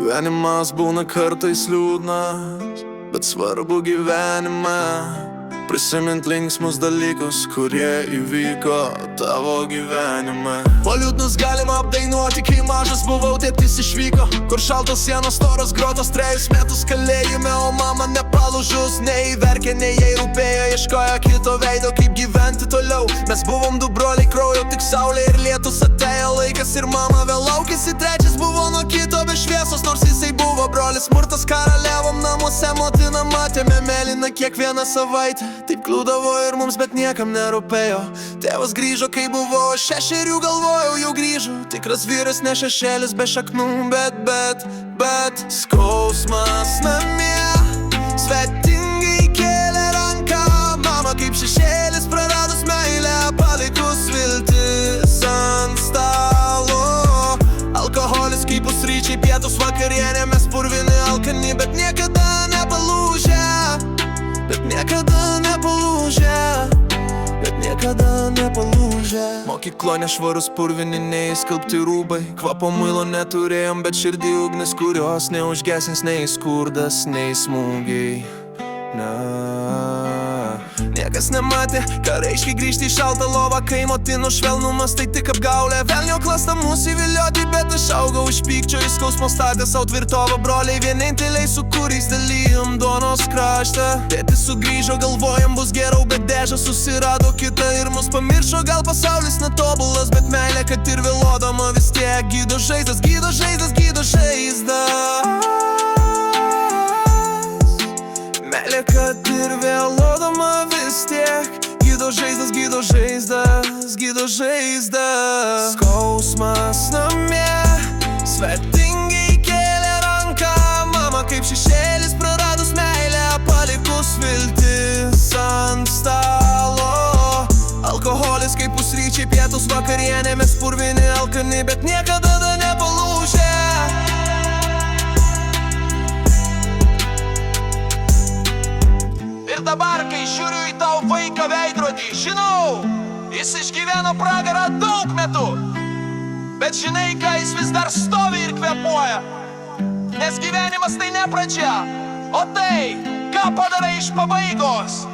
Gyvenimas būna kartais liūdnas, bet svarbu gyvenime prisimint linksmus dalykus, kurie įvyko tavo gyvenime. O liūdnus galima apdainuoti, kai mažas buvau, tėtis išvyko, kur šaltos sienos, storos grotos, 3 metus kalėjime, o mama nepalūžus, nei verkė, nei jai rūpėjo, ieškojo kito veido, kaip gyventi toliau. Mes buvom du broliai kraujo, tik saulė ir lietus, atėjo laikas ir mama vėl laukėsi, 3 buvo nuo kito be šviesos, nors jisai buvo brolis. Smurtas karaliavom namuose, motina matėme mėlyną kiekvieną savaitę. Taip kliūdavo ir mums, bet niekam nerūpėjo. Tėvas grįžo, kai buvo 6, galvojau, jau grįžo. Tikras vyras, ne šešėlis be šaknų, bet skausmas namie, svetingai kėlė ranką. Mama kaip šešėlis, praradus meilę, palikus viltis ant stalo. Alkoholis kaip pusryčiai, pietus, vakarienė, mes purvini alkani, bet niekada nepalūžę. Mokyklo nešvarus purvini, neįskalbti rūbai, kvapo muilo neturėjom, bet širdį ugnis, kurios neužgesins nei skurdas, nei smūgiai. Niekas nematė, ką reiškia grįžti į šaltą lovą, kai motinų švelnumas tai tik apgaulė. Velnio klasta mūsų įvilioti, bet aš augau iš pykčio, į skausmo statė savo tvirtovą. Broliai vieninteliai, su kuriais dalyjom duonos kraštą. Tėtis sugrįžo, galvojam bus geriau, bet dėžą susirado kitą ir mus pamiršo. Gal pasaulis netobulas, bet meilė, kad ir vėluodama vis tiek gydo žaizdas, gydo žaizdas, gydo žaizdas. Meilė, kad ir vėluodama vis tiek gydo žaizdas, gydo žaizdas, gydo žaizdas. Skausmas namie, svetingai kėlė ranką. Mama kaip šešėlis, praradus meilę, palikus viltis ant stalo. Alkoholis kaip pusryčiai, pietus, vakarienė, mes purvini alkani, bet niekada nepalūžę. Ir dabar, kai žiūriu į tavo vaiką veidrodį, žinau, jis išgyveno pragarą daug metų. Bet žinai, ką jis vis dar stovi ir kvėpuoja. Nes gyvenimas tai ne pradžia, o tai, ką padarai iš pabaigos.